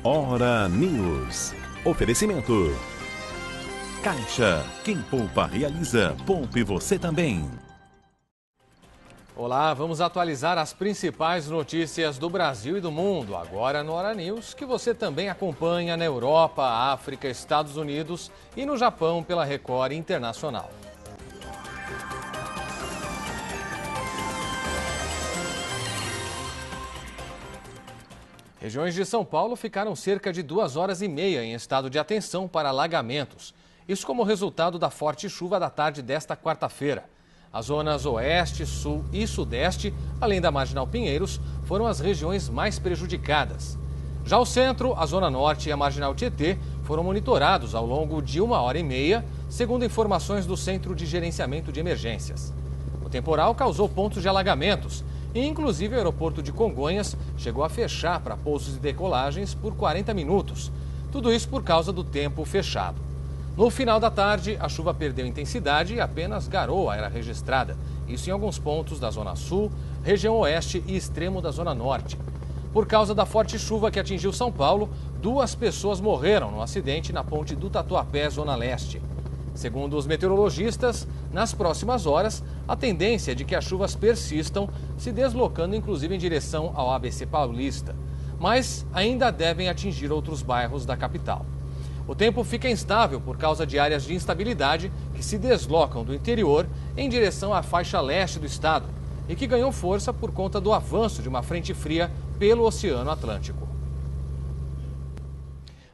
Hora News. Oferecimento. Caixa. Quem poupa realiza. Poupe você também. Olá, vamos atualizar as principais notícias do Brasil e do mundo, agora no Hora News, que você também acompanha na Europa, África, Estados Unidos e no Japão pela Record Internacional. Regiões de São Paulo ficaram cerca de 2 horas e meia em estado de atenção para alagamentos. Isso como resultado da forte chuva da tarde desta quarta-feira. As zonas Oeste, Sul e Sudeste, além da Marginal Pinheiros, foram as regiões mais prejudicadas. Já o Centro, a Zona Norte e a Marginal Tietê foram monitorados ao longo de 1 hora e meia, segundo informações do Centro de Gerenciamento de Emergências. O temporal causou pontos de alagamentos e, inclusive, o aeroporto de Congonhas chegou a fechar para pousos e decolagens por 40 minutos. Tudo isso por causa do tempo fechado. No final da tarde, a chuva perdeu intensidade e apenas garoa era registrada. Isso em alguns pontos da Zona Sul, região Oeste e extremo da Zona Norte. Por causa da forte chuva que atingiu São Paulo, 2 pessoas morreram no acidente na ponte do Tatuapé, Zona Leste. Segundo os meteorologistas, nas próximas horas, a tendência é de que as chuvas persistam, se deslocando inclusive em direção ao ABC Paulista. Mas ainda devem atingir outros bairros da capital. O tempo fica instável por causa de áreas de instabilidade que se deslocam do interior em direção à faixa leste do estado e que ganhou força por conta do avanço de uma frente fria pelo Oceano Atlântico.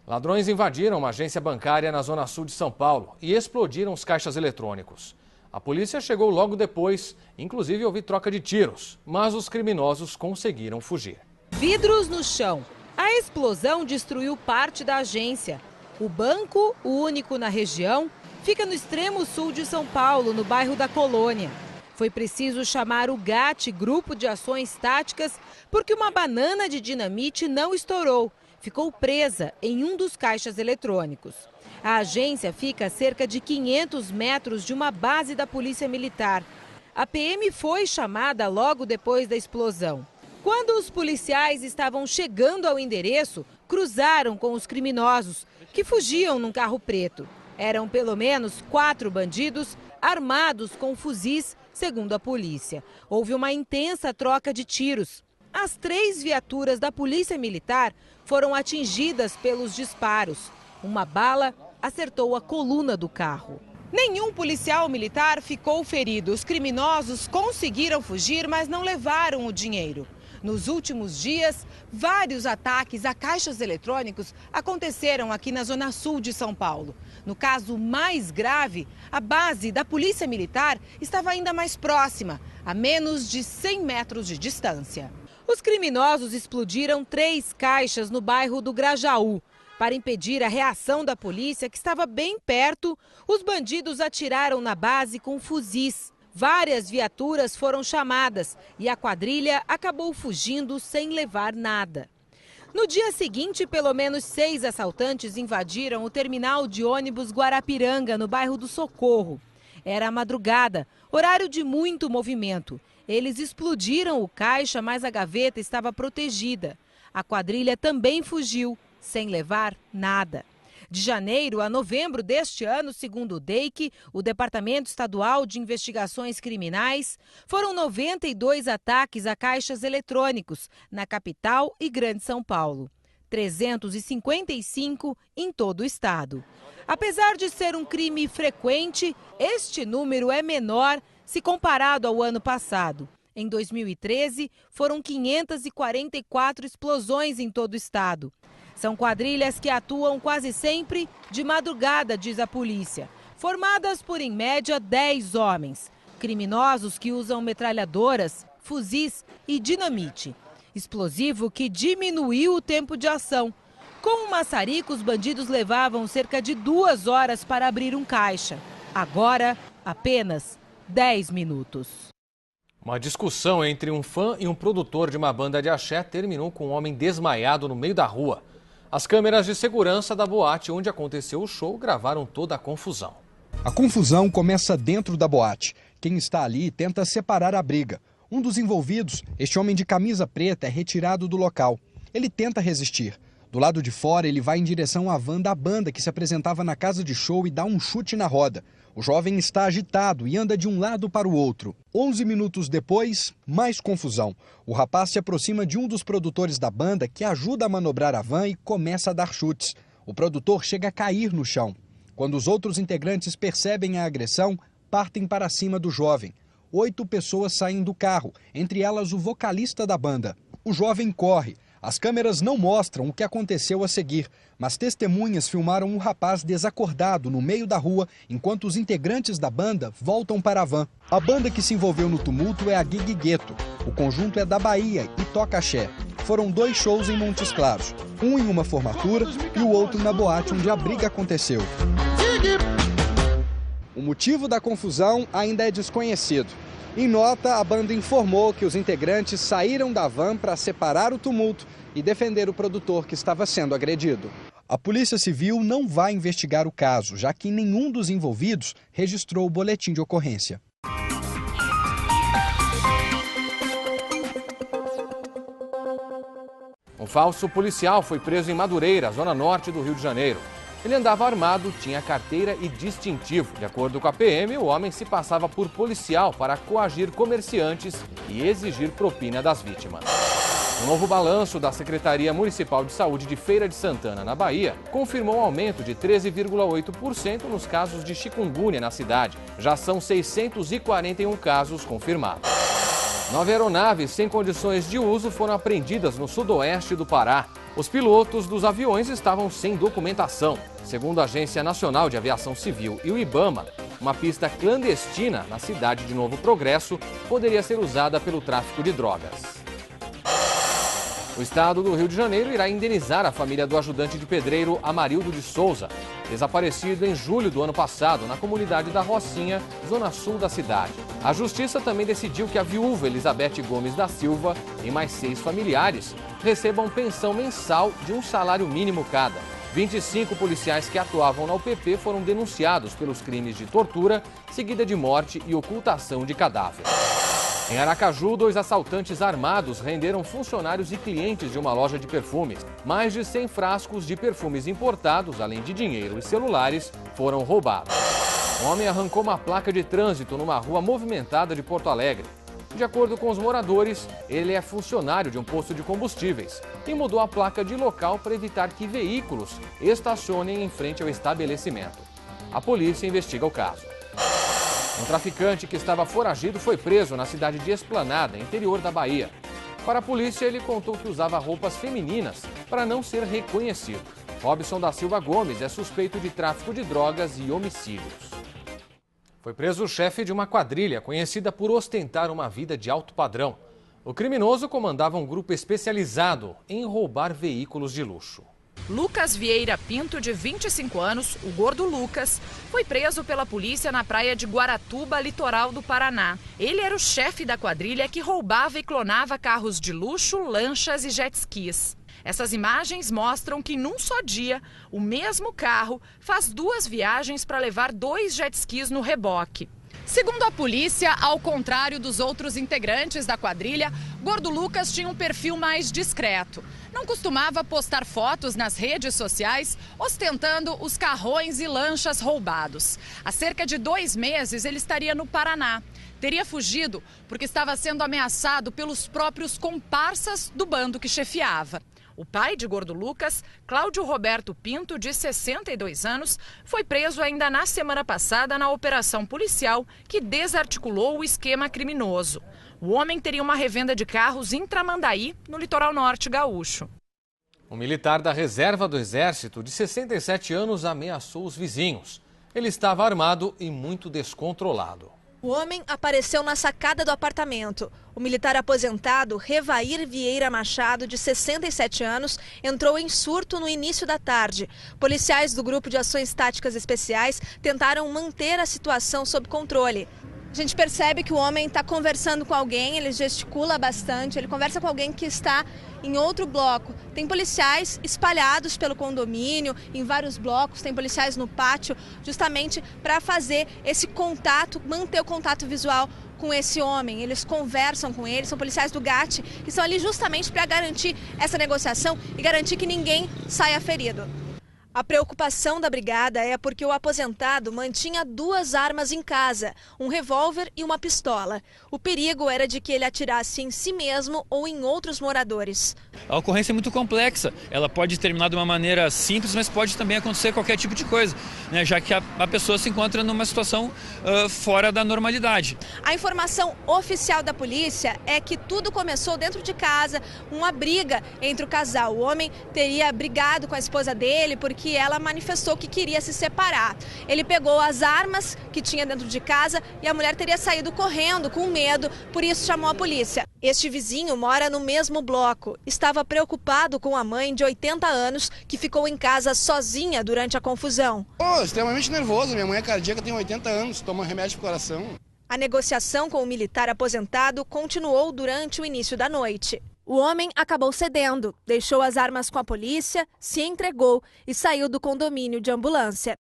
Ladrões invadiram uma agência bancária na zona sul de São Paulo e explodiram os caixas eletrônicos. A polícia chegou logo depois, inclusive houve troca de tiros, mas os criminosos conseguiram fugir. Vidros no chão. A explosão destruiu parte da agência. O banco, o único na região, fica no extremo sul de São Paulo, no bairro da Colônia. Foi preciso chamar o GAT, Grupo de Ações Táticas, porque uma banana de dinamite não estourou. Ficou presa em um dos caixas eletrônicos. A agência fica a cerca de 500 metros de uma base da Polícia Militar. A PM foi chamada logo depois da explosão. Quando os policiais estavam chegando ao endereço, cruzaram com os criminosos, que fugiam num carro preto. Eram pelo menos 4 bandidos armados com fuzis, segundo a polícia. Houve uma intensa troca de tiros. As 3 viaturas da Polícia Militar foram atingidas pelos disparos. Uma bala acertou a coluna do carro. Nenhum policial militar ficou ferido. Os criminosos conseguiram fugir, mas não levaram o dinheiro. Nos últimos dias, vários ataques a caixas eletrônicos aconteceram aqui na zona sul de São Paulo. No caso mais grave, a base da Polícia Militar estava ainda mais próxima, a menos de 100 metros de distância. Os criminosos explodiram 3 caixas no bairro do Grajaú. Para impedir a reação da polícia, que estava bem perto, os bandidos atiraram na base com fuzis. Várias viaturas foram chamadas e a quadrilha acabou fugindo sem levar nada. No dia seguinte, pelo menos 6 assaltantes invadiram o terminal de ônibus Guarapiranga, no bairro do Socorro. Era a madrugada, horário de muito movimento. Eles explodiram o caixa, mas a gaveta estava protegida. A quadrilha também fugiu, sem levar nada. De janeiro a novembro deste ano, segundo o DEIC, o Departamento Estadual de Investigações Criminais, foram 92 ataques a caixas eletrônicos na capital e Grande São Paulo. 355 em todo o estado. Apesar de ser um crime frequente, este número é menor se comparado ao ano passado. Em 2013, foram 544 explosões em todo o estado. São quadrilhas que atuam quase sempre de madrugada, diz a polícia. Formadas por, em média, 10 homens. Criminosos que usam metralhadoras, fuzis e dinamite. Explosivo que diminuiu o tempo de ação. Com o maçarico, os bandidos levavam cerca de 2 horas para abrir um caixa. Agora, apenas 10 minutos. Uma discussão entre um fã e um produtor de uma banda de axé terminou com um homem desmaiado no meio da rua. As câmeras de segurança da boate onde aconteceu o show gravaram toda a confusão. A confusão começa dentro da boate. Quem está ali tenta separar a briga. Um dos envolvidos, este homem de camisa preta, é retirado do local. Ele tenta resistir. Do lado de fora, ele vai em direção à van da banda que se apresentava na casa de show e dá um chute na roda. O jovem está agitado e anda de um lado para o outro. 11 minutos depois, mais confusão. O rapaz se aproxima de um dos produtores da banda que ajuda a manobrar a van e começa a dar chutes. O produtor chega a cair no chão. Quando os outros integrantes percebem a agressão, partem para cima do jovem. 8 pessoas saem do carro, entre elas o vocalista da banda. O jovem corre. As câmeras não mostram o que aconteceu a seguir, mas testemunhas filmaram um rapaz desacordado no meio da rua enquanto os integrantes da banda voltam para a van. A banda que se envolveu no tumulto é a Gig Gueto. O conjunto é da Bahia e toca axé. Foram 2 shows em Montes Claros, um em uma formatura e o outro na boate onde a briga aconteceu. O motivo da confusão ainda é desconhecido. Em nota, a banda informou que os integrantes saíram da van para separar o tumulto e defender o produtor que estava sendo agredido. A Polícia Civil não vai investigar o caso, já que nenhum dos envolvidos registrou o boletim de ocorrência. Um falso policial foi preso em Madureira, zona norte do Rio de Janeiro. Ele andava armado, tinha carteira e distintivo. De acordo com a PM, o homem se passava por policial para coagir comerciantes e exigir propina das vítimas. Um novo balanço da Secretaria Municipal de Saúde de Feira de Santana, na Bahia, confirmou um aumento de 13,8% nos casos de chikungunya na cidade. Já são 641 casos confirmados. 9 aeronaves sem condições de uso foram apreendidas no sudoeste do Pará. Os pilotos dos aviões estavam sem documentação. Segundo a Agência Nacional de Aviação Civil e o IBAMA, uma pista clandestina na cidade de Novo Progresso poderia ser usada pelo tráfico de drogas. O estado do Rio de Janeiro irá indenizar a família do ajudante de pedreiro Amarildo de Souza, desaparecido em julho do ano passado na comunidade da Rocinha, zona sul da cidade. A justiça também decidiu que a viúva Elizabeth Gomes da Silva e mais 6 familiares recebam pensão mensal de um salário mínimo cada. 25 policiais que atuavam na UPP foram denunciados pelos crimes de tortura, seguida de morte e ocultação de cadáver. Em Aracaju, 2 assaltantes armados renderam funcionários e clientes de uma loja de perfumes. Mais de 100 frascos de perfumes importados, além de dinheiro e celulares, foram roubados. Um homem arrancou uma placa de trânsito numa rua movimentada de Porto Alegre. De acordo com os moradores, ele é funcionário de um posto de combustíveis e mudou a placa de local para evitar que veículos estacionem em frente ao estabelecimento. A polícia investiga o caso. Um traficante que estava foragido foi preso na cidade de Esplanada, interior da Bahia. Para a polícia, ele contou que usava roupas femininas para não ser reconhecido. Robson da Silva Gomes é suspeito de tráfico de drogas e homicídios. Foi preso o chefe de uma quadrilha conhecida por ostentar uma vida de alto padrão. O criminoso comandava um grupo especializado em roubar veículos de luxo. Lucas Vieira Pinto, de 25 anos, o Gordo Lucas, foi preso pela polícia na praia de Guaratuba, litoral do Paraná. Ele era o chefe da quadrilha que roubava e clonava carros de luxo, lanchas e jet skis. Essas imagens mostram que num só dia, o mesmo carro faz 2 viagens para levar 2 jet skis no reboque. Segundo a polícia, ao contrário dos outros integrantes da quadrilha, Gordo Lucas tinha um perfil mais discreto. Não costumava postar fotos nas redes sociais ostentando os carrões e lanchas roubados. Há cerca de 2 meses ele estaria no Paraná. Teria fugido porque estava sendo ameaçado pelos próprios comparsas do bando que chefiava. O pai de Gordo Lucas, Cláudio Roberto Pinto, de 62 anos, foi preso ainda na semana passada na operação policial que desarticulou o esquema criminoso. O homem teria uma revenda de carros em Tramandaí, no litoral norte gaúcho. Um militar da reserva do Exército, de 67 anos, ameaçou os vizinhos. Ele estava armado e muito descontrolado. O homem apareceu na sacada do apartamento. O militar aposentado, Revair Vieira Machado, de 67 anos, entrou em surto no início da tarde. Policiais do Grupo de Ações Táticas Especiais tentaram manter a situação sob controle. A gente percebe que o homem está conversando com alguém, ele gesticula bastante, ele conversa com alguém que está em outro bloco. Tem policiais espalhados pelo condomínio, em vários blocos, tem policiais no pátio, justamente para fazer esse contato, manter o contato visual com esse homem, eles conversam com ele, são policiais do GAT que estão ali justamente para garantir essa negociação e garantir que ninguém saia ferido. A preocupação da brigada é porque o aposentado mantinha 2 armas em casa, um revólver e uma pistola. O perigo era de que ele atirasse em si mesmo ou em outros moradores. A ocorrência é muito complexa, ela pode terminar de uma maneira simples, mas pode também acontecer qualquer tipo de coisa, né? Já que a pessoa se encontra numa situação fora da normalidade. A informação oficial da polícia é que tudo começou dentro de casa, uma briga entre o casal. O homem teria brigado com a esposa dele porque ela manifestou que queria se separar. Ele pegou as armas que tinha dentro de casa e a mulher teria saído correndo com medo, por isso chamou a polícia. Este vizinho mora no mesmo bloco. Estava preocupado com a mãe de 80 anos que ficou em casa sozinha durante a confusão. Extremamente nervoso. Minha mãe é cardíaca, tem 80 anos, toma remédio pro coração. A negociação com o militar aposentado continuou durante o início da noite. O homem acabou cedendo, deixou as armas com a polícia, se entregou e saiu do condomínio de ambulância.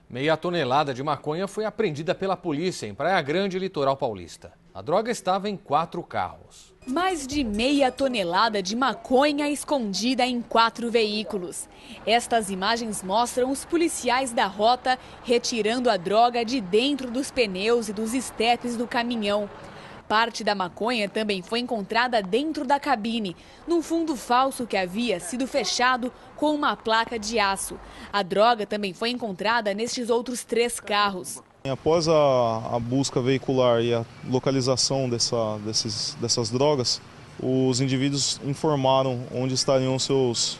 Meia tonelada de maconha foi apreendida pela polícia em Praia Grande, litoral paulista. A droga estava em 4 carros. Mais de meia tonelada de maconha escondida em 4 veículos. Estas imagens mostram os policiais da rota retirando a droga de dentro dos pneus e dos estepes do caminhão. Parte da maconha também foi encontrada dentro da cabine, num fundo falso que havia sido fechado com uma placa de aço. A droga também foi encontrada nestes outros 3 carros. Após a busca veicular e a localização dessas drogas, os indivíduos informaram onde estariam seus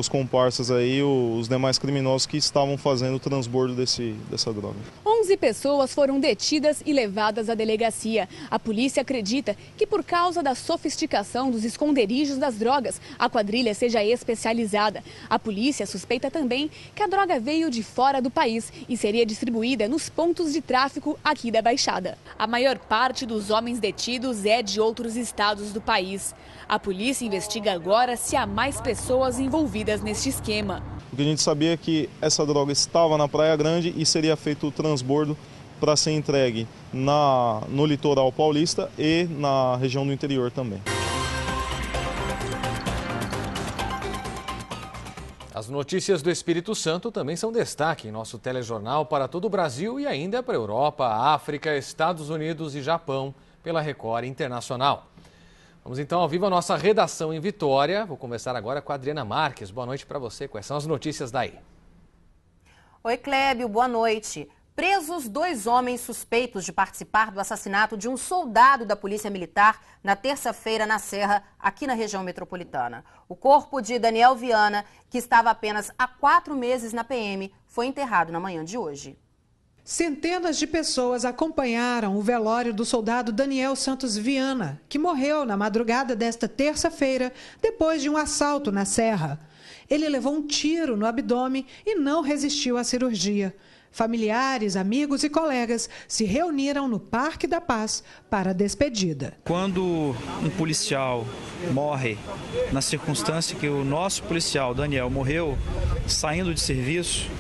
comparsas aí, os demais criminosos que estavam fazendo o transbordo dessa droga. 11 pessoas foram detidas e levadas à delegacia. A polícia acredita que por causa da sofisticação dos esconderijos das drogas, a quadrilha seja especializada. A polícia suspeita também que a droga veio de fora do país e seria distribuída nos pontos de tráfico aqui da Baixada. A maior parte dos homens detidos é de outros estados do país. A polícia investiga agora se há mais pessoas envolvidas neste esquema. O que a gente sabia é que essa droga estava na Praia Grande e seria feito o transbordo para ser entregue no litoral paulista e na região do interior também. As notícias do Espírito Santo também são destaque em nosso telejornal para todo o Brasil e ainda para a Europa, África, Estados Unidos e Japão pela Record Internacional. Vamos então ao vivo a nossa redação em Vitória. Vou conversar agora com a Adriana Marques. Boa noite para você. Quais são as notícias daí? Oi, Clébio. Boa noite. Presos 2 homens suspeitos de participar do assassinato de um soldado da Polícia Militar na terça-feira na Serra, aqui na região metropolitana. O corpo de Daniel Viana, que estava apenas há 4 meses na PM, foi enterrado na manhã de hoje. Centenas de pessoas acompanharam o velório do soldado Daniel Santos Viana, que morreu na madrugada desta terça-feira, depois de um assalto na Serra. Ele levou um tiro no abdômen e não resistiu à cirurgia. Familiares, amigos e colegas se reuniram no Parque da Paz para a despedida. Quando um policial morre, na circunstância que o nosso policial, Daniel, morreu saindo de serviço,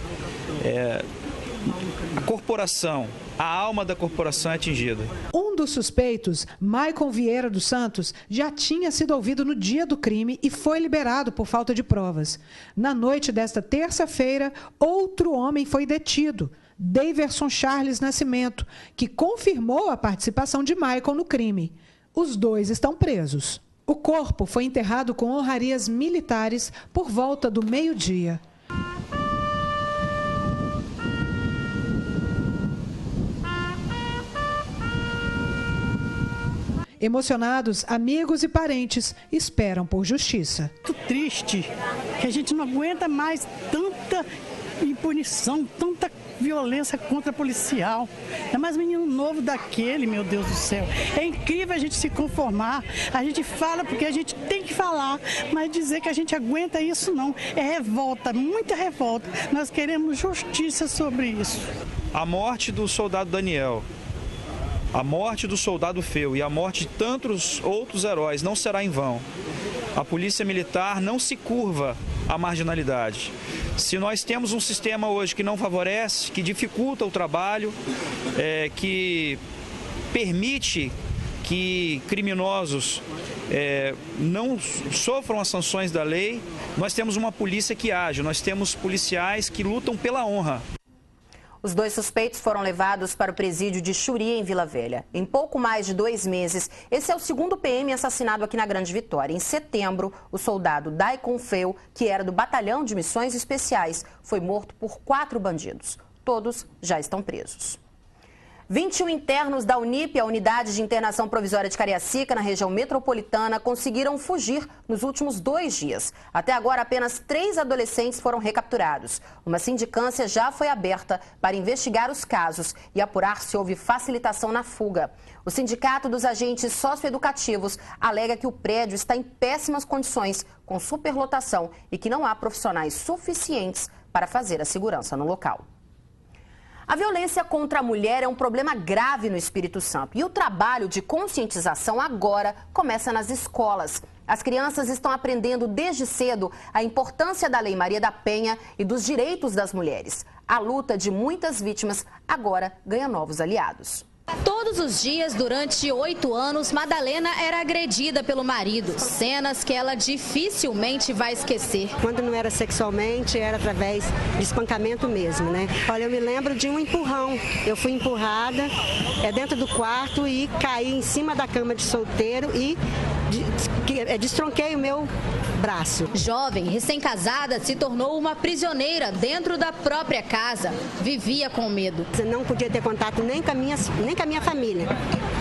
a corporação, a alma da corporação é atingida. Um dos suspeitos, Maicon Vieira dos Santos, já tinha sido ouvido no dia do crime e foi liberado por falta de provas. Na noite desta terça-feira, outro homem foi detido, Daverson Charles Nascimento, que confirmou a participação de Maicon no crime. Os 2 estão presos. O corpo foi enterrado com honrarias militares por volta do meio-dia. Emocionados, amigos e parentes esperam por justiça. Muito triste que a gente não aguenta mais tanta impunição, tanta violência contra policial. É mais menino novo daquele, meu Deus do céu. É incrível a gente se conformar. A gente fala porque a gente tem que falar, mas dizer que a gente aguenta isso não. É revolta, muita revolta. Nós queremos justiça sobre isso. A morte do soldado Daniel, a morte do soldado Feu e a morte de tantos outros heróis não será em vão. A Polícia Militar não se curva à marginalidade. Se nós temos um sistema hoje que não favorece, que dificulta o trabalho, que permite que criminosos não sofram as sanções da lei, nós temos uma polícia que age, nós temos policiais que lutam pela honra. Os 2 suspeitos foram levados para o presídio de Xuri, em Vila Velha. Em pouco mais de 2 meses, esse é o 2º PM assassinado aqui na Grande Vitória. Em setembro, o soldado Daikon Feu, que era do Batalhão de Missões Especiais, foi morto por 4 bandidos. Todos já estão presos. 21 internos da Unip, a Unidade de Internação Provisória de Cariacica, na região metropolitana, conseguiram fugir nos últimos 2 dias. Até agora, apenas 3 adolescentes foram recapturados. Uma sindicância já foi aberta para investigar os casos e apurar se houve facilitação na fuga. O Sindicato dos Agentes Socioeducativos alega que o prédio está em péssimas condições, com superlotação, e que não há profissionais suficientes para fazer a segurança no local. A violência contra a mulher é um problema grave no Espírito Santo e o trabalho de conscientização agora começa nas escolas. As crianças estão aprendendo desde cedo a importância da Lei Maria da Penha e dos direitos das mulheres. A luta de muitas vítimas agora ganha novos aliados. Todos os dias, durante 8 anos, Madalena era agredida pelo marido. Cenas que ela dificilmente vai esquecer. Quando não era sexualmente, era através de espancamento mesmo, né? Olha, eu me lembro de um empurrão. Eu fui empurrada dentro do quarto e caí em cima da cama de solteiro e destronquei o meu braço. Jovem, recém-casada, se tornou uma prisioneira dentro da própria casa. Vivia com medo. Você não podia ter contato nem com a minha família.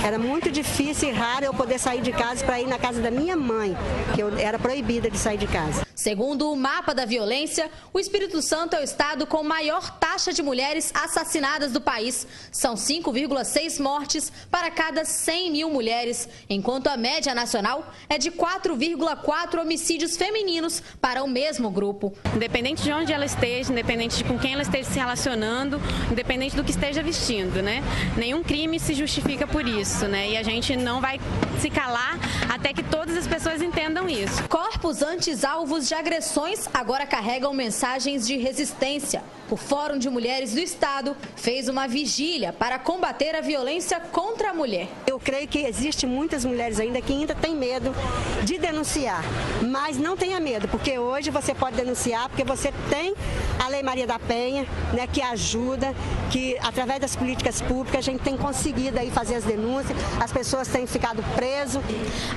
Era muito difícil e raro eu poder sair de casa para ir na casa da minha mãe, que eu era proibida de sair de casa. Segundo o mapa da violência, o Espírito Santo é o estado com maior taxa de mulheres assassinadas do país. São 5,6 mortes para cada 100 mil mulheres, enquanto a média nacional é de 4,4 homicídios femininos para o mesmo grupo. Independente de onde ela esteja, independente de com quem ela esteja se relacionando, independente do que esteja vestindo, né? Nenhum crime se justifica por isso, né? E a gente não vai se calar até que todas as pessoas entendam isso. Corpos antes alvos de agressões agora carregam mensagens de resistência. O Fórum de Mulheres do Estado fez uma vigília para combater a violência contra a mulher. Eu creio que existem muitas mulheres ainda que ainda têm medo de denunciar, mas não tenha medo, porque hoje você pode denunciar, porque você tem a Lei Maria da Penha, né, que ajuda, que através das políticas públicas a gente tem conseguido aí fazer as denúncias, as pessoas têm ficado presas.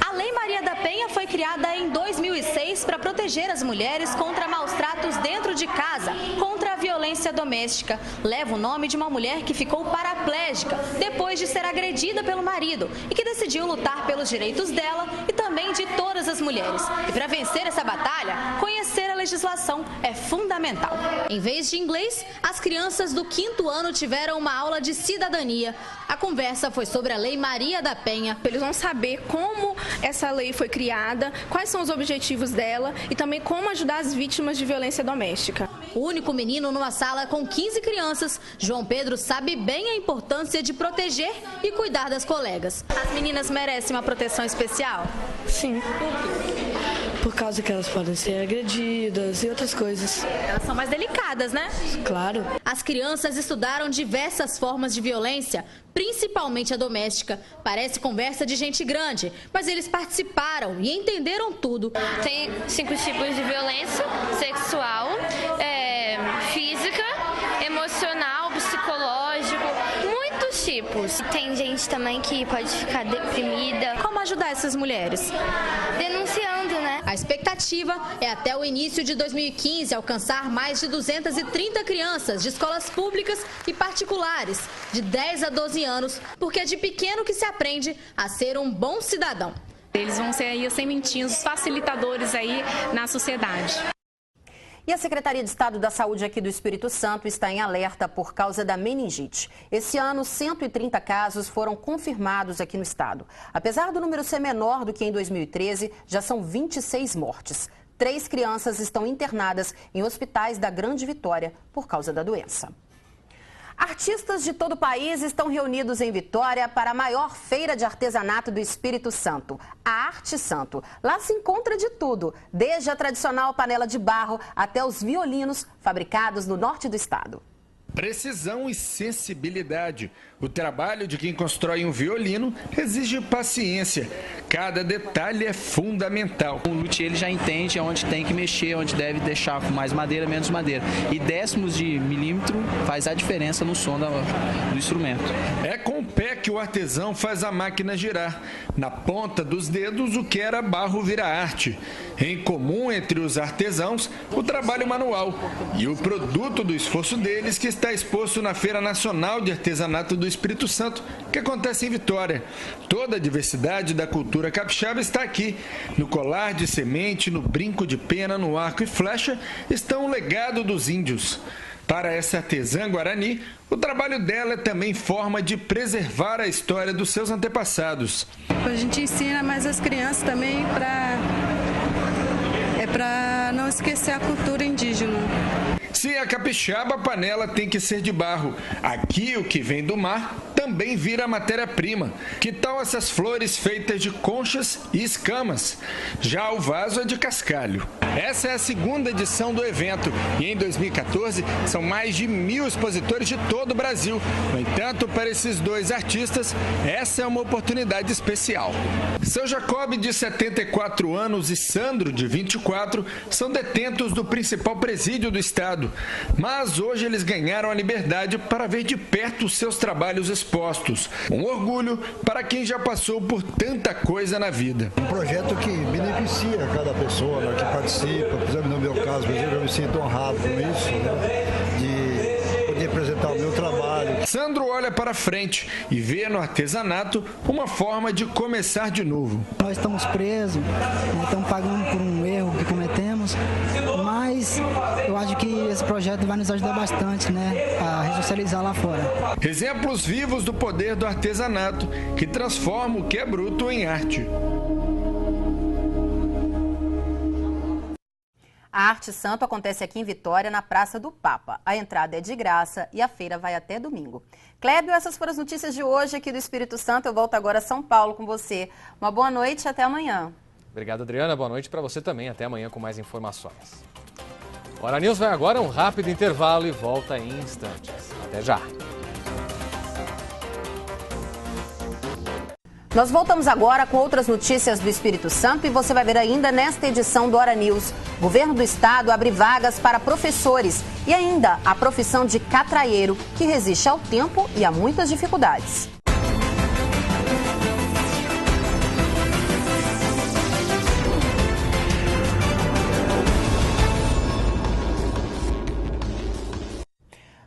A Lei Maria da Penha foi criada em 2006 para proteger as mulheres contra maus tratos dentro de casa, contra a violência doméstica. Leva o nome de uma mulher que ficou paraplégica depois de ser agredida pelo marido e que decidiu lutar pelos direitos dela e também de todas as mulheres. E para vencer essa batalha, conhecer a legislação é fundamental. Em vez de inglês, as crianças do 5º ano tiveram uma aula de cidadania. A conversa foi sobre a Lei Maria da Penha. Eles vão saber como essa lei foi criada, quais são os objetivos dela e também como ajudar as vítimas de violência doméstica. O único menino numa sala com 15 crianças, João Pedro sabe bem a importância de proteger e cuidar das colegas. As meninas merecem uma proteção especial? Sim. Por causa que elas podem ser agredidas e outras coisas. Elas são mais delicadas, né? Claro. As crianças estudaram diversas formas de violência, principalmente a doméstica. Parece conversa de gente grande, mas eles participaram e entenderam tudo. Tem 5 tipos de violência: sexual, física, emocional, psicológico, muitos tipos. Tem gente também que pode ficar deprimida. Como ajudar essas mulheres? Denunciando, né? A expectativa é até o início de 2015 alcançar mais de 230 crianças de escolas públicas e particulares, de 10 a 12 anos, porque é de pequeno que se aprende a ser um bom cidadão. Eles vão ser aí os sementinhos, os facilitadores aí na sociedade. E a Secretaria de Estado da Saúde aqui do Espírito Santo está em alerta por causa da meningite. Esse ano, 130 casos foram confirmados aqui no estado. Apesar do número ser menor do que em 2013, já são 26 mortes. 3 crianças estão internadas em hospitais da Grande Vitória por causa da doença. Artistas de todo o país estão reunidos em Vitória para a maior feira de artesanato do Espírito Santo, a Arte Santo. Lá se encontra de tudo, desde a tradicional panela de barro até os violinos fabricados no norte do estado. Precisão e sensibilidade. O trabalho de quem constrói um violino exige paciência. Cada detalhe é fundamental. O luthier ele já entende onde tem que mexer, onde deve deixar com mais madeira, menos madeira. E décimos de milímetro faz a diferença no som do instrumento. É com o pé que o artesão faz a máquina girar. Na ponta dos dedos, o que era barro vira arte. Em comum entre os artesãos, o trabalho manual e o produto do esforço deles, que está exposto na Feira Nacional de Artesanato do Espírito Santo, que acontece em Vitória. Toda a diversidade da cultura capixaba está aqui. No colar de semente, no brinco de pena, no arco e flecha, estão o legado dos índios. Para essa artesã guarani, o trabalho dela é também forma de preservar a história dos seus antepassados. A gente ensina mais as crianças também para não esquecer a cultura indígena. Se é capixaba, a panela tem que ser de barro. Aqui, o que vem do mar também vira matéria-prima. Que tal essas flores feitas de conchas e escamas? Já o vaso é de cascalho. Essa é a segunda edição do evento e em 2014 são mais de 1.000 expositores de todo o Brasil. No entanto, para esses dois artistas, essa é uma oportunidade especial. Seu Jacob, de 74 anos, e Sandro, de 24, são detentos do principal presídio do estado. Mas hoje eles ganharam a liberdade para ver de perto os seus trabalhos expostos. Um orgulho para quem já passou por tanta coisa na vida. Um projeto que beneficia cada pessoa, né, que participa. Por exemplo, no meu caso, eu me sinto honrado com isso, né, de poder apresentar o meu trabalho. Sandro olha para frente e vê no artesanato uma forma de começar de novo. Nós estamos presos, estamos pagando por um erro que cometemos, mas eu acho que esse projeto vai nos ajudar bastante, né, a ressocializar lá fora. Exemplos vivos do poder do artesanato, que transforma o que é bruto em arte. A Arte Santo acontece aqui em Vitória, na Praça do Papa. A entrada é de graça e a feira vai até domingo. Clébio, essas foram as notícias de hoje aqui do Espírito Santo. Eu volto agora a São Paulo com você. Uma boa noite e até amanhã. Obrigado, Adriana. Boa noite para você também. Até amanhã com mais informações. Hora News vai agora a um rápido intervalo e volta em instantes. Até já. Nós voltamos agora com outras notícias do Espírito Santo e você vai ver ainda nesta edição do Hora News. O governo do estado abre vagas para professores e ainda a profissão de catraieiro, que resiste ao tempo e a muitas dificuldades.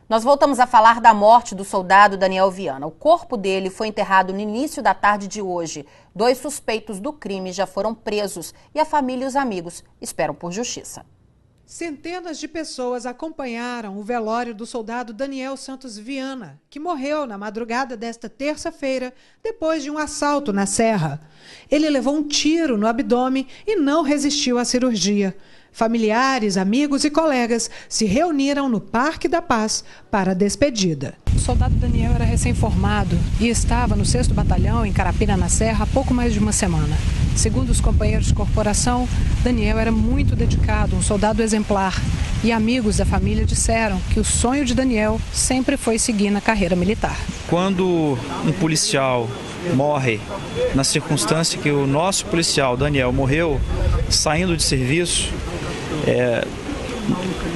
Nós voltamos a falar da morte do soldado Daniel Viana. O corpo dele foi enterrado no início da tarde de hoje. 2 suspeitos do crime já foram presos e a família e os amigos esperam por justiça. Centenas de pessoas acompanharam o velório do soldado Daniel Santos Viana, que morreu na madrugada desta terça-feira, depois de um assalto na Serra. Ele levou um tiro no abdômen e não resistiu à cirurgia. Familiares, amigos e colegas se reuniram no Parque da Paz para a despedida. O soldado Daniel era recém-formado e estava no 6º Batalhão, em Carapina, na Serra, há pouco mais de uma semana. Segundo os companheiros de corporação, Daniel era muito dedicado, um soldado exemplar. E amigos da família disseram que o sonho de Daniel sempre foi seguir na carreira militar. Quando um policial morre, na circunstância que o nosso policial Daniel morreu saindo de serviço,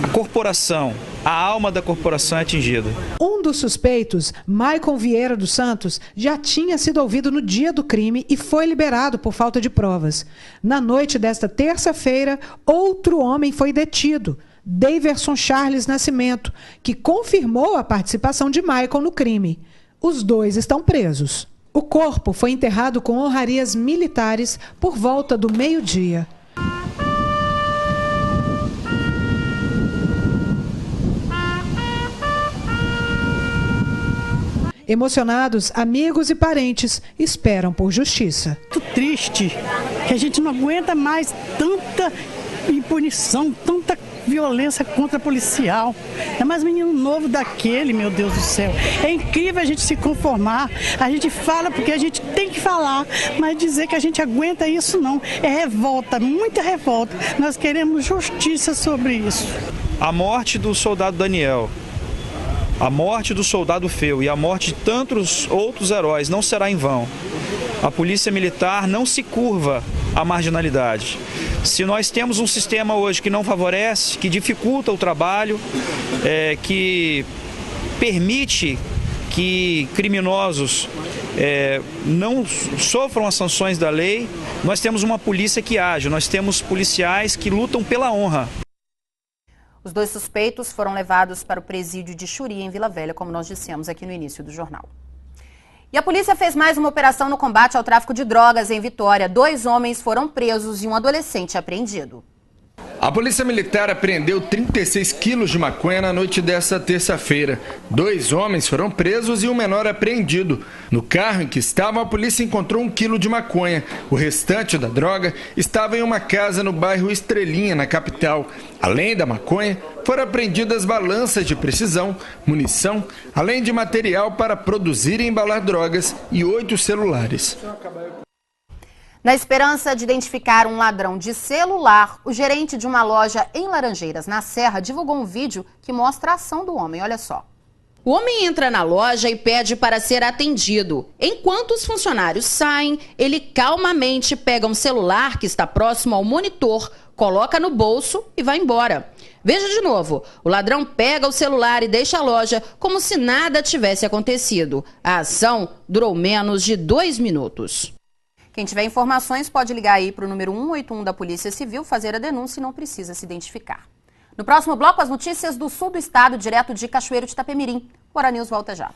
a corporação, a alma da corporação é atingida. Um dos suspeitos, Maicon Vieira dos Santos, já tinha sido ouvido no dia do crime e foi liberado por falta de provas. Na noite desta terça-feira, outro homem foi detido, Daverson Charles Nascimento, que confirmou a participação de Maicon no crime. Os dois estão presos. O corpo foi enterrado com honrarias militares por volta do meio-dia. Emocionados, amigos e parentes esperam por justiça. Muito triste, que a gente não aguenta mais tanta impunição, tanta violência contra policial. É mais menino novo daquele, meu Deus do céu. É incrível a gente se conformar. A gente fala porque a gente tem que falar, mas dizer que a gente aguenta isso não. É revolta, muita revolta. Nós queremos justiça sobre isso. A morte do soldado Daniel A morte do soldado Feu e a morte de tantos outros heróis não será em vão. A polícia militar não se curva à marginalidade. Se nós temos um sistema hoje que não favorece, que dificulta o trabalho, que permite que criminosos não sofram as sanções da lei, nós temos uma polícia que age, nós temos policiais que lutam pela honra. Os 2 suspeitos foram levados para o presídio de Xuri, em Vila Velha, como nós dissemos aqui no início do jornal. E a polícia fez mais uma operação no combate ao tráfico de drogas em Vitória. 2 homens foram presos e um adolescente apreendido. A Polícia Militar apreendeu 36 quilos de maconha na noite desta terça-feira. 2 homens foram presos e um menor apreendido. No carro em que estavam, a polícia encontrou 1 quilo de maconha. O restante da droga estava em uma casa no bairro Estrelinha, na capital. Além da maconha, foram apreendidas balanças de precisão, munição, além de material para produzir e embalar drogas e 8 celulares. Na esperança de identificar um ladrão de celular, o gerente de uma loja em Laranjeiras, na Serra, divulgou um vídeo que mostra a ação do homem. Olha só. O homem entra na loja e pede para ser atendido. Enquanto os funcionários saem, ele calmamente pega um celular que está próximo ao monitor, coloca no bolso e vai embora. Veja de novo, o ladrão pega o celular e deixa a loja como se nada tivesse acontecido. A ação durou menos de 2 minutos. Quem tiver informações pode ligar aí para o número 181 da Polícia Civil, fazer a denúncia e não precisa se identificar. No próximo bloco, as notícias do sul do estado, direto de Cachoeiro de Itapemirim. O Hora News volta já.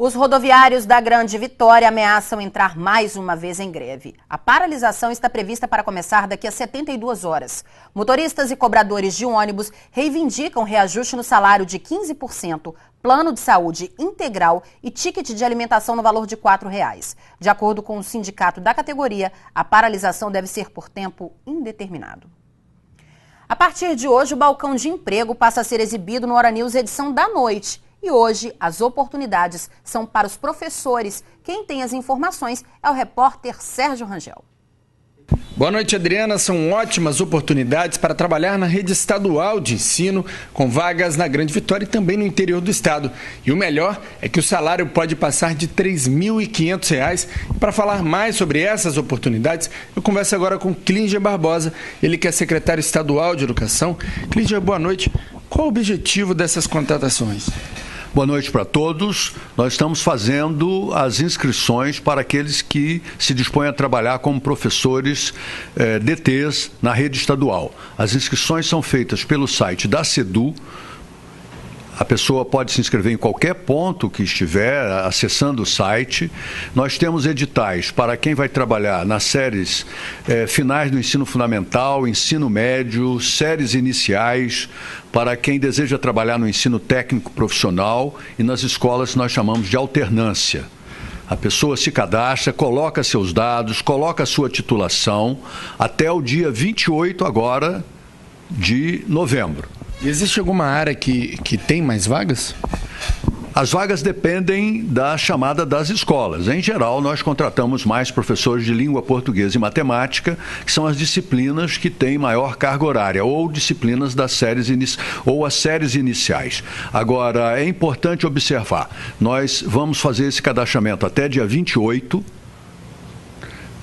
Os rodoviários da Grande Vitória ameaçam entrar mais uma vez em greve. A paralisação está prevista para começar daqui a 72 horas. Motoristas e cobradores de ônibus reivindicam reajuste no salário de 15%, plano de saúde integral e ticket de alimentação no valor de R$ 4,00. De acordo com o sindicato da categoria, a paralisação deve ser por tempo indeterminado. A partir de hoje, o balcão de emprego passa a ser exibido no Hora News edição da noite. E hoje, as oportunidades são para os professores. Quem tem as informações é o repórter Sérgio Rangel. Boa noite, Adriana. São ótimas oportunidades para trabalhar na rede estadual de ensino, com vagas na Grande Vitória e também no interior do estado. E o melhor é que o salário pode passar de R$ 3.500. E para falar mais sobre essas oportunidades, eu converso agora com Clínger Barbosa, ele que é secretário estadual de Educação. Clínger, boa noite. Qual o objetivo dessas contratações? Boa noite para todos. Nós estamos fazendo as inscrições para aqueles que se dispõem a trabalhar como professores DTs na rede estadual. As inscrições são feitas pelo site da SEDU. A pessoa pode se inscrever em qualquer ponto que estiver acessando o site. Nós temos editais para quem vai trabalhar nas séries finais do ensino fundamental, ensino médio, séries iniciais, para quem deseja trabalhar no ensino técnico profissional e nas escolas que nós chamamos de alternância. A pessoa se cadastra, coloca seus dados, coloca a sua titulação até o dia 28 agora de novembro. Existe alguma área que tem mais vagas? As vagas dependem da chamada das escolas. Em geral, nós contratamos mais professores de língua portuguesa e matemática, que são as disciplinas que têm maior carga horária, ou disciplinas das séries ou as séries iniciais. Agora, é importante observar, nós vamos fazer esse cadastramento até dia 28.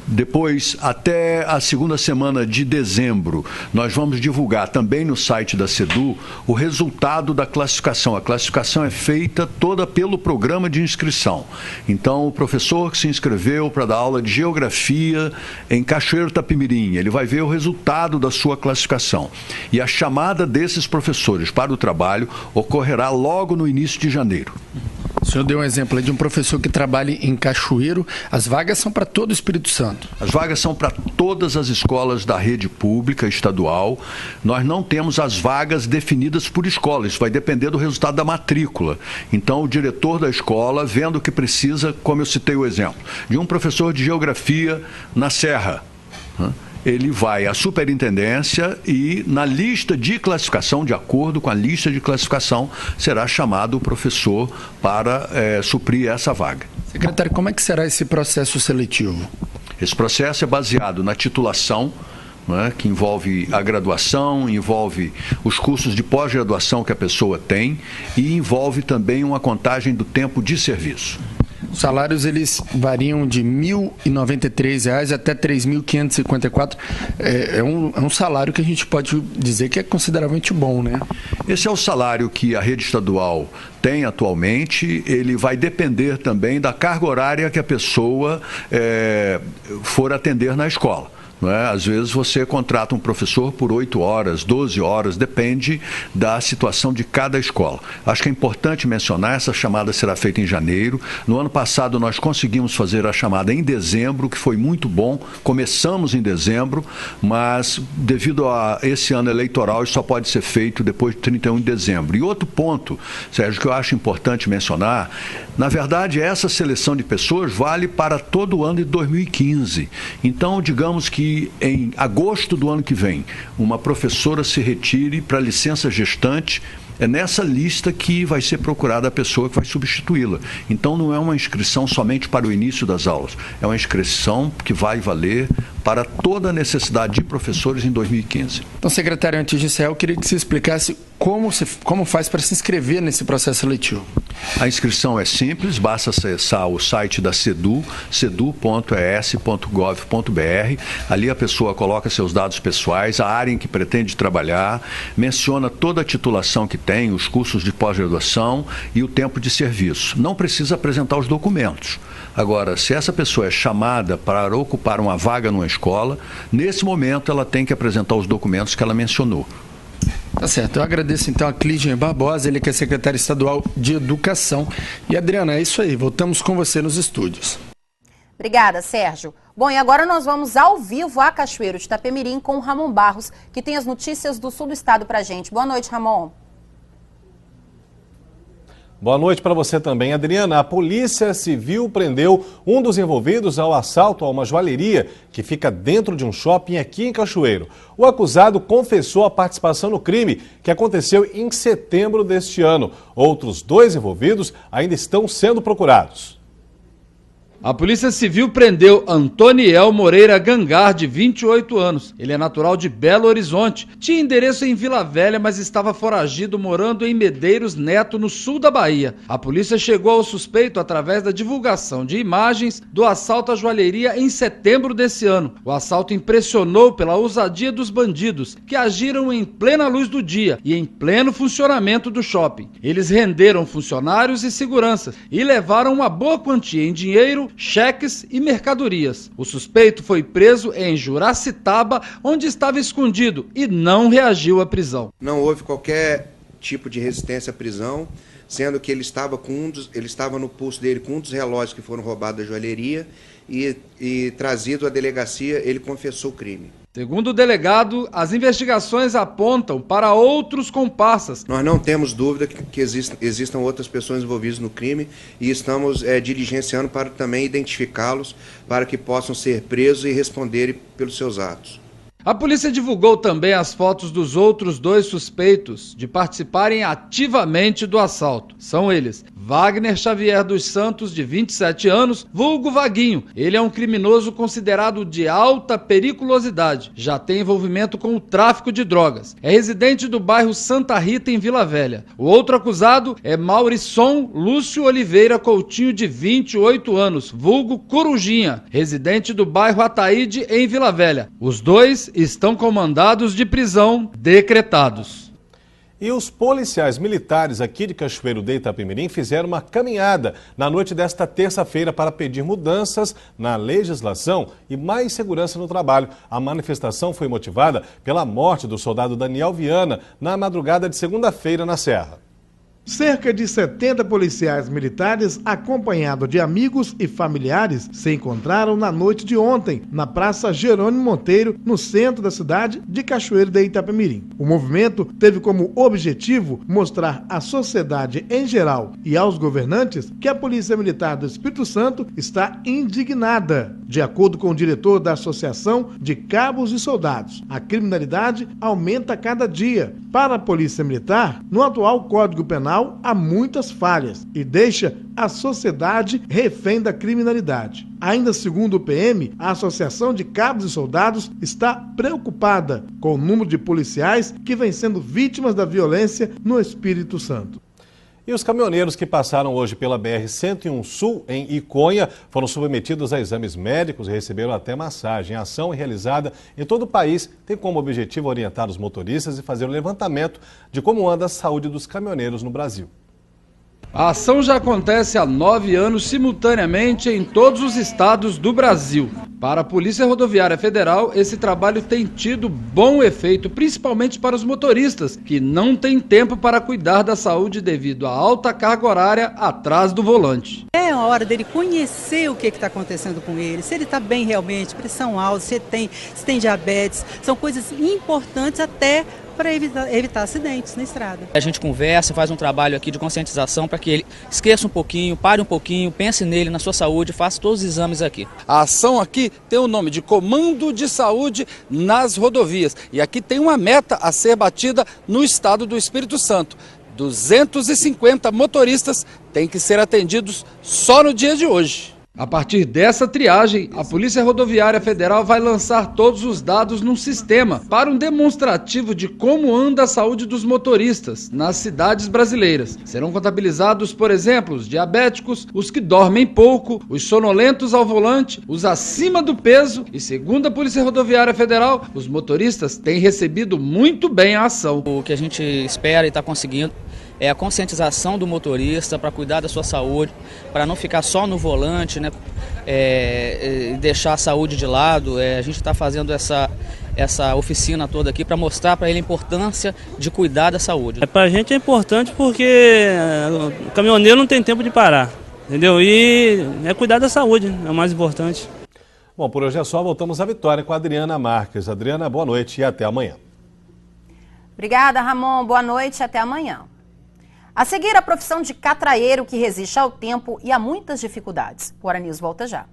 Depois, até a segunda semana de dezembro, nós vamos divulgar também no site da SEDU o resultado da classificação. A classificação é feita toda pelo programa de inscrição. Então, o professor que se inscreveu para dar aula de geografia em Cachoeiro Itapemirim, ele vai ver o resultado da sua classificação. E a chamada desses professores para o trabalho ocorrerá logo no início de janeiro. O senhor deu um exemplo aí de um professor que trabalha em Cachoeiro. As vagas são para todo o Espírito Santo. atendimento? As vagas são para todas as escolas da rede pública estadual. Nós não temos as vagas definidas por escola, isso vai depender do resultado da matrícula. Então, o diretor da escola, vendo que precisa, como eu citei o exemplo, de um professor de geografia na Serra, ele vai à superintendência e na lista de classificação, de acordo com a lista de classificação, será chamado o professor para suprir essa vaga. Secretário, como é que será esse processo seletivo? Esse processo é baseado na titulação, né, que envolve a graduação, envolve os cursos de pós-graduação que a pessoa tem e envolve também uma contagem do tempo de serviço. Os salários eles variam de R$ 1.093 até R$ 3.554. É um salário que a gente pode dizer que é consideravelmente bom, né? Esse é o salário que a rede estadual tem atualmente. Ele vai depender também da carga horária que a pessoa for atender na escola. Não é? Às vezes você contrata um professor por 8 horas, 12 horas, depende da situação de cada escola. Acho que é importante mencionar, essa chamada será feita em janeiro. No ano passado nós conseguimos fazer a chamada em dezembro, que foi muito bom. Começamos em dezembro, mas devido a esse ano eleitoral, isso só pode ser feito depois de 31 de dezembro. E outro ponto, Sérgio, que eu acho importante mencionar, na verdade, essa seleção de pessoas vale para todo o ano de 2015. Então, digamos que em agosto do ano que vem, uma professora se retire para licença gestante, é nessa lista que vai ser procurada a pessoa que vai substituí-la. Então não é uma inscrição somente para o início das aulas, é uma inscrição que vai valer para toda a necessidade de professores em 2015. Então, secretário, antes de encerrar, eu queria que você explicasse como faz para se inscrever nesse processo seletivo. A inscrição é simples, basta acessar o site da CEDU, cedu.es.gov.br. Ali a pessoa coloca seus dados pessoais, a área em que pretende trabalhar, menciona toda a titulação que tem, os cursos de pós-graduação e o tempo de serviço. Não precisa apresentar os documentos. Agora, se essa pessoa é chamada para ocupar uma vaga numa escola, nesse momento ela tem que apresentar os documentos que ela mencionou. Tá certo. Eu agradeço então a Clídia Barbosa, ele que é secretário estadual de Educação. E Adriana, é isso aí. Voltamos com você nos estúdios. Obrigada, Sérgio. Bom, e agora nós vamos ao vivo a Cachoeiro de Itapemirim com o Ramon Barros, que tem as notícias do sul do estado pra gente. Boa noite, Ramon. Boa noite para você também, Adriana. A Polícia Civil prendeu um dos envolvidos ao assalto a uma joalheria que fica dentro de um shopping aqui em Cachoeiro. O acusado confessou a participação no crime, que aconteceu em setembro deste ano. Outros 2 envolvidos ainda estão sendo procurados. A Polícia Civil prendeu Antoniel Moreira Gangar, de 28 anos. Ele é natural de Belo Horizonte, tinha endereço em Vila Velha, mas estava foragido morando em Medeiros Neto, no sul da Bahia. A polícia chegou ao suspeito através da divulgação de imagens do assalto à joalheria em setembro desse ano. O assalto impressionou pela ousadia dos bandidos, que agiram em plena luz do dia e em pleno funcionamento do shopping. Eles renderam funcionários e seguranças e levaram uma boa quantia em dinheiro, cheques e mercadorias. O suspeito foi preso em Juracitaba, onde estava escondido, e não reagiu à prisão. Não houve qualquer tipo de resistência à prisão, sendo que ele estava no pulso dele com um dos relógios que foram roubados da joalheria e trazido à delegacia, ele confessou o crime. Segundo o delegado, as investigações apontam para outros comparsas. Nós não temos dúvida que existam outras pessoas envolvidas no crime e estamos diligenciando para também identificá-los para que possam ser presos e responderem pelos seus atos. A polícia divulgou também as fotos dos outros 2 suspeitos de participarem ativamente do assalto. São eles: Wagner Xavier dos Santos, de 27 anos, vulgo Vaguinho. Ele é um criminoso considerado de alta periculosidade. Já tem envolvimento com o tráfico de drogas. É residente do bairro Santa Rita, em Vila Velha. O outro acusado é Maurisson Lúcio Oliveira Coutinho, de 28 anos, vulgo Corujinha, residente do bairro Ataíde, em Vila Velha. Os 2 estão com mandados de prisão decretados. E os policiais militares aqui de Cachoeiro de Itapemirim fizeram uma caminhada na noite desta terça-feira para pedir mudanças na legislação e mais segurança no trabalho. A manifestação foi motivada pela morte do soldado Daniel Viana na madrugada de segunda-feira na Serra. Cerca de 70 policiais militares, acompanhados de amigos e familiares, se encontraram na noite de ontem, na Praça Jerônimo Monteiro, no centro da cidade de Cachoeiro de Itapemirim. O movimento teve como objetivo mostrar à sociedade em geral e aos governantes que a Polícia Militar do Espírito Santo está indignada. De acordo com o diretor da Associação de Cabos e Soldados, a criminalidade aumenta a cada dia. Para a Polícia Militar, no atual Código Penal, há muitas falhas e deixa a sociedade refém da criminalidade. Ainda segundo o PM, a Associação de Cabos e Soldados está preocupada com o número de policiais que vêm sendo vítimas da violência no Espírito Santo. E os caminhoneiros que passaram hoje pela BR-101 Sul, em Iconha, foram submetidos a exames médicos e receberam até massagem. A ação é realizada em todo o país, tem como objetivo orientar os motoristas e fazer um levantamento de como anda a saúde dos caminhoneiros no Brasil. A ação já acontece há 9 anos simultaneamente em todos os estados do Brasil. Para a Polícia Rodoviária Federal, esse trabalho tem tido bom efeito, principalmente para os motoristas, que não têm tempo para cuidar da saúde devido à alta carga horária atrás do volante. É a hora dele conhecer o que está acontecendo com ele, se ele está bem realmente, pressão alta, se tem diabetes, são coisas importantes até para evitar acidentes na estrada. A gente conversa, faz um trabalho aqui de conscientização para que ele esqueça um pouquinho, pare um pouquinho, pense nele, na sua saúde, faça todos os exames aqui. A ação aqui tem o nome de Comando de Saúde nas Rodovias e aqui tem uma meta a ser batida no estado do Espírito Santo. 250 motoristas têm que ser atendidos só no dia de hoje. A partir dessa triagem, a Polícia Rodoviária Federal vai lançar todos os dados num sistema para um demonstrativo de como anda a saúde dos motoristas nas cidades brasileiras. Serão contabilizados, por exemplo, os diabéticos, os que dormem pouco, os sonolentos ao volante, os acima do peso e, segundo a Polícia Rodoviária Federal, os motoristas têm recebido muito bem a ação. O que a gente espera e está conseguindo é a conscientização do motorista para cuidar da sua saúde, para não ficar só no volante, né? Deixar a saúde de lado. A gente está fazendo essa oficina toda aqui para mostrar para ele a importância de cuidar da saúde. Para a gente é importante porque o caminhoneiro não tem tempo de parar, entendeu? E é cuidar da saúde, é o mais importante. Bom, por hoje é só, voltamos à Vitória com a Adriana Marques. Adriana, boa noite e até amanhã. Obrigada, Ramon. Boa noite e até amanhã. A seguir, a profissão de catraieiro que resiste ao tempo e a muitas dificuldades. O Hora News volta já.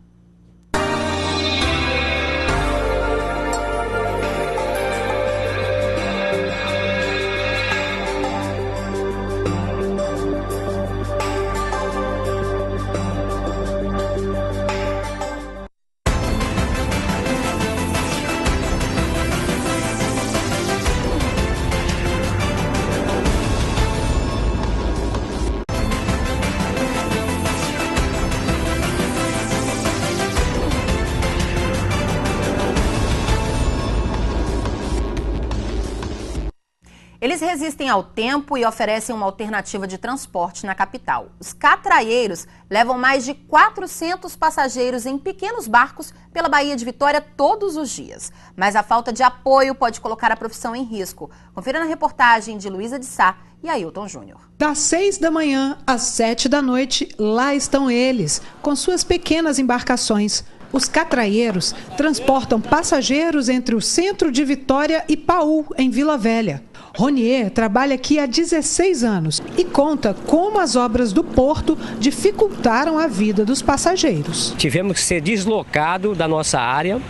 Eles resistem ao tempo e oferecem uma alternativa de transporte na capital. Os catraieiros levam mais de 400 passageiros em pequenos barcos pela Baía de Vitória todos os dias. Mas a falta de apoio pode colocar a profissão em risco. Confira na reportagem de Luísa de Sá e Ailton Júnior. Das 6 da manhã às 7 da noite, lá estão eles, com suas pequenas embarcações. Os catraieiros transportam passageiros entre o centro de Vitória e Paú, em Vila Velha. Ronier trabalha aqui há 16 anos e conta como as obras do porto dificultaram a vida dos passageiros. Tivemos que ser deslocados da nossa área,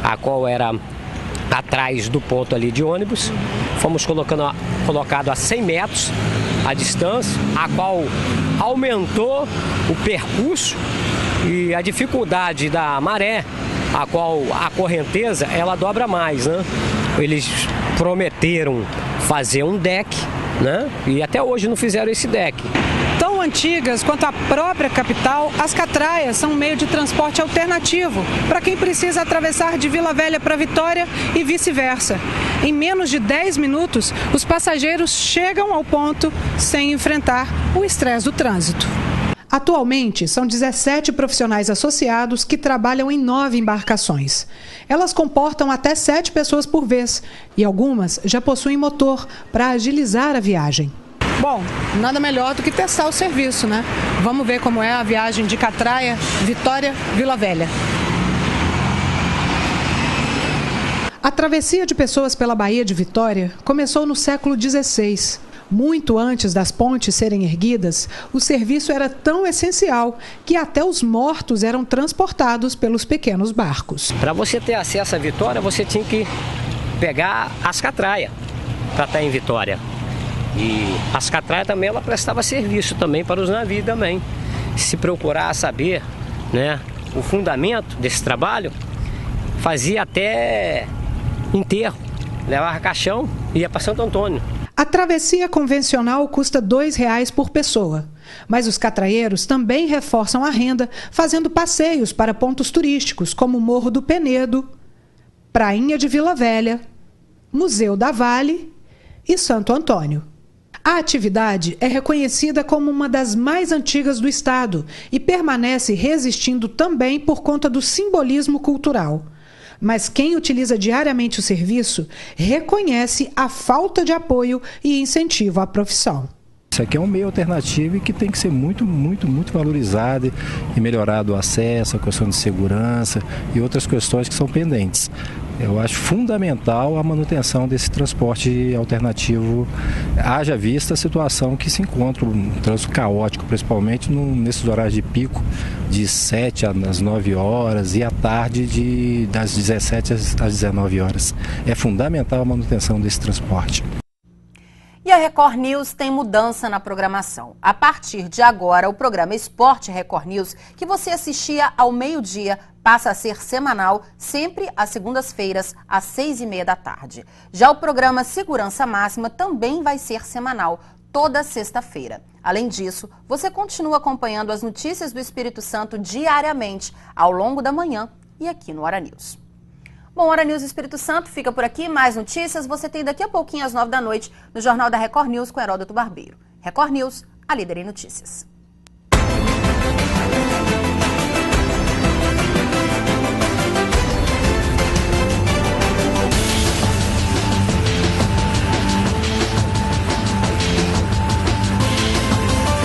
a qual era atrás do ponto ali de ônibus. Fomos colocado a 100 metros a distância, a qual aumentou o percurso e a dificuldade da maré, a qual a correnteza ela dobra mais, né? Eles prometeram fazer um deck, né? E até hoje não fizeram esse deck. Tão antigas quanto a própria capital, as catraias são um meio de transporte alternativo para quem precisa atravessar de Vila Velha para Vitória e vice-versa. Em menos de 10 minutos, os passageiros chegam ao ponto sem enfrentar o estresse do trânsito. Atualmente, são 17 profissionais associados que trabalham em 9 embarcações. Elas comportam até 7 pessoas por vez e algumas já possuem motor para agilizar a viagem. Bom, nada melhor do que testar o serviço, né? Vamos ver como é a viagem de Catraia, Vitória, Vila Velha. A travessia de pessoas pela Baía de Vitória começou no século XVI. Muito antes das pontes serem erguidas, o serviço era tão essencial que até os mortos eram transportados pelos pequenos barcos. Para você ter acesso à Vitória, você tinha que pegar as catraias para estar em Vitória. E as catraias também ela prestava serviço também para os navios também. Se procurar saber, né, o fundamento desse trabalho, fazia até enterro, levava caixão e ia para Santo Antônio. A travessia convencional custa R$ 2,00 por pessoa, mas os catraieiros também reforçam a renda fazendo passeios para pontos turísticos como o Morro do Penedo, Prainha de Vila Velha, Museu da Vale e Santo Antônio. A atividade é reconhecida como uma das mais antigas do estado e permanece resistindo também por conta do simbolismo cultural. Mas quem utiliza diariamente o serviço reconhece a falta de apoio e incentivo à profissão. Isso aqui é um meio alternativo e que tem que ser muito valorizado e melhorado o acesso, a questão de segurança e outras questões que são pendentes. Eu acho fundamental a manutenção desse transporte alternativo, haja vista a situação que se encontra, um trânsito caótico, principalmente nesses horários de pico, de 7 às 9 horas e à tarde das 17 às 19 horas. É fundamental a manutenção desse transporte. E a Record News tem mudança na programação. A partir de agora, o programa Esporte Record News, que você assistia ao meio-dia, passa a ser semanal, sempre às segundas-feiras, às 6h30 da tarde. Já o programa Segurança Máxima também vai ser semanal, toda sexta-feira. Além disso, você continua acompanhando as notícias do Espírito Santo diariamente, ao longo da manhã e aqui no Hora News. Bom, Hora News Espírito Santo fica por aqui. Mais notícias você tem daqui a pouquinho às 9 da noite no Jornal da Record News com Heródoto Barbeiro. Record News, a líder em notícias.